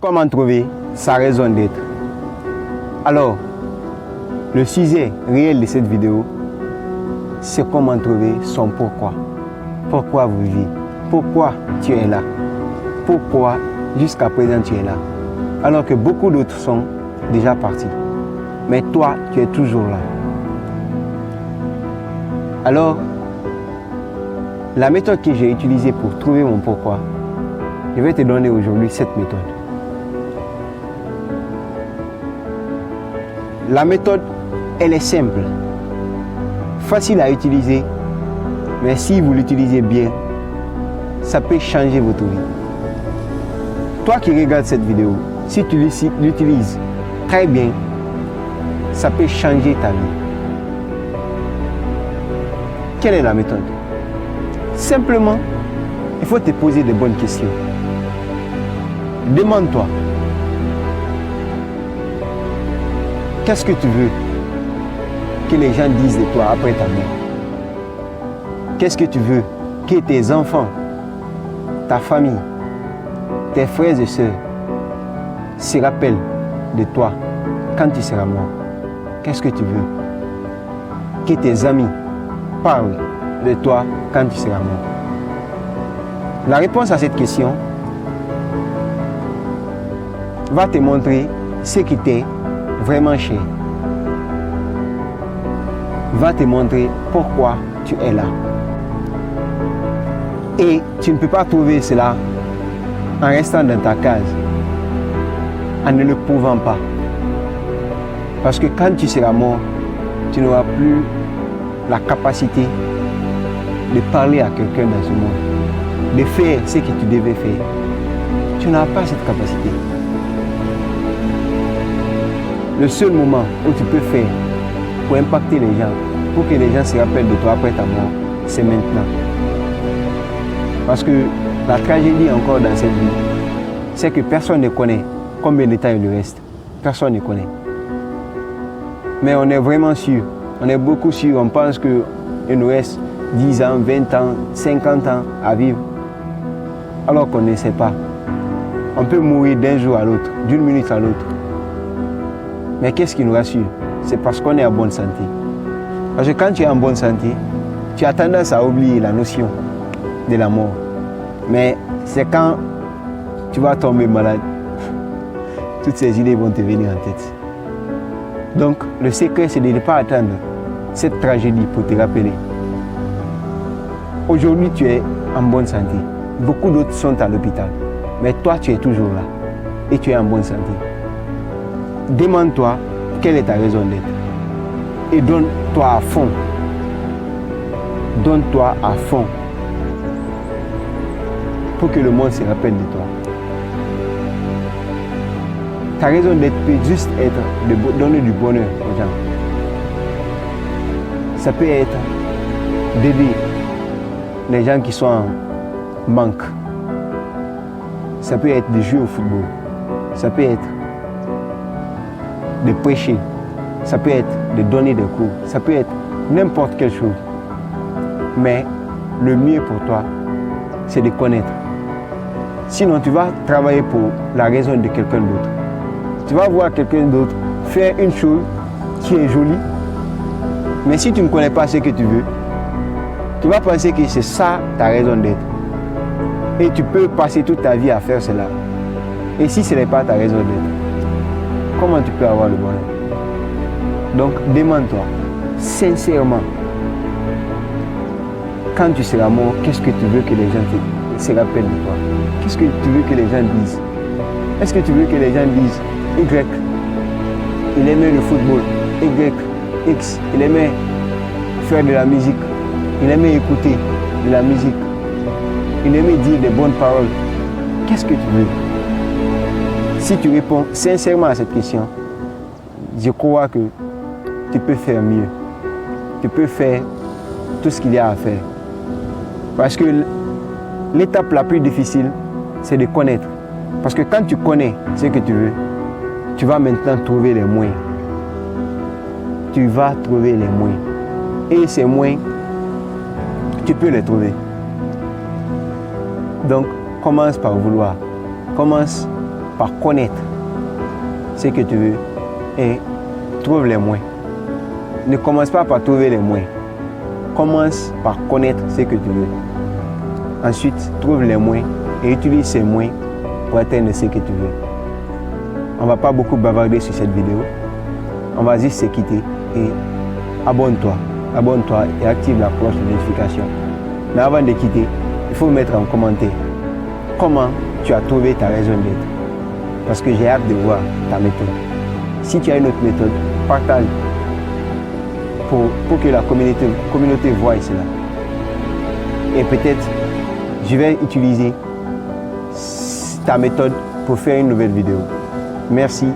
Comment trouver sa raison d'être? Alors, le sujet réel de cette vidéo, c'est comment trouver son pourquoi. Pourquoi vous vivez? Pourquoi tu es là? Pourquoi jusqu'à présent tu es là? Alors que beaucoup d'autres sont déjà partis. Mais toi, tu es toujours là. Alors, la méthode que j'ai utilisée pour trouver mon pourquoi, je vais te donner aujourd'hui cette méthode. La méthode, elle est simple, facile à utiliser, mais si vous l'utilisez bien, ça peut changer votre vie. Toi qui regardes cette vidéo, si tu l'utilises très bien, ça peut changer ta vie. Quelle est la méthode? Simplement, il faut te poser de bonnes questions. Demande-toi, qu'est-ce que tu veux que les gens disent de toi après ta mort? Qu'est-ce que tu veux que tes enfants, ta famille, tes frères et sœurs se rappellent de toi quand tu seras mort? Qu'est-ce que tu veux que tes amis parlent de toi quand tu seras mort? La réponse à cette question va te montrer ce qui t'est vraiment cher. Va te montrer pourquoi tu es là. Et tu ne peux pas trouver cela en restant dans ta case, en ne le prouvant pas. Parce que quand tu seras mort, tu n'auras plus la capacité de parler à quelqu'un dans ce monde, de faire ce que tu devais faire. Tu n'as pas cette capacité. Le seul moment où tu peux faire pour impacter les gens, pour que les gens se rappellent de toi après ta mort, c'est maintenant. Parce que la tragédie encore dans cette vie, c'est que personne ne connaît combien de temps il lui reste. Personne ne connaît. Mais on est vraiment sûr, on est beaucoup sûr, on pense qu'il nous reste 10 ans, 20 ans, 50 ans à vivre, alors qu'on ne sait pas. On peut mourir d'un jour à l'autre, d'une minute à l'autre. Mais qu'est-ce qui nous rassure? C'est parce qu'on est en bonne santé. Parce que quand tu es en bonne santé, tu as tendance à oublier la notion de la mort. Mais c'est quand tu vas tomber malade, toutes ces idées vont te venir en tête. Donc, le secret, c'est de ne pas attendre cette tragédie pour te rappeler. Aujourd'hui, tu es en bonne santé. Beaucoup d'autres sont à l'hôpital. Mais toi, tu es toujours là. Et tu es en bonne santé. Demande-toi quelle est ta raison d'être. Et donne-toi à fond. Donne-toi à fond. Pour que le monde se rappelle de toi. Ta raison d'être peut juste être de donner du bonheur aux gens. Ça peut être d'aider les gens qui sont en manque. Ça peut être de jouer au football. Ça peut être de prêcher. Ça peut être de donner des cours. Ça peut être n'importe quelle chose. Mais le mieux pour toi, c'est de connaître. Sinon, tu vas travailler pour la raison de quelqu'un d'autre. Tu vas voir quelqu'un d'autre faire une chose qui est jolie, mais si tu ne connais pas ce que tu veux, tu vas penser que c'est ça ta raison d'être. Et tu peux passer toute ta vie à faire cela. Et si ce n'est pas ta raison d'être, comment tu peux avoir le bonheur? Donc, demande-toi, sincèrement, quand tu seras mort, qu'est-ce que tu veux que les gens se rappellent de toi? Qu'est-ce que tu veux que les gens disent? Est-ce que tu veux que les gens disent Y, il aimait le football, Y, X, il aimait faire de la musique, il aimait écouter de la musique, il aimait dire des bonnes paroles. Qu'est-ce que tu veux? Si tu réponds sincèrement à cette question, je crois que tu peux faire mieux. Tu peux faire tout ce qu'il y a à faire. Parce que l'étape la plus difficile, c'est de connaître. Parce que quand tu connais ce que tu veux, tu vas maintenant trouver les moyens. Tu vas trouver les moyens. Et ces moyens, tu peux les trouver. Donc, commence par vouloir. Commence par connaître ce que tu veux et trouve les moyens. Ne commence pas par trouver les moyens. Commence par connaître ce que tu veux. Ensuite, trouve les moyens et utilise ces moyens pour atteindre ce que tu veux. On ne va pas beaucoup bavarder sur cette vidéo. On va juste se quitter et abonne-toi. Abonne-toi et active la cloche de notification. Mais avant de quitter, il faut mettre en commentaire comment tu as trouvé ta raison d'être. Parce que j'ai hâte de voir ta méthode. Si tu as une autre méthode, partage pour que la communauté voie cela. Et peut-être, je vais utiliser ta méthode pour faire une nouvelle vidéo. Merci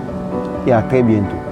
et à très bientôt.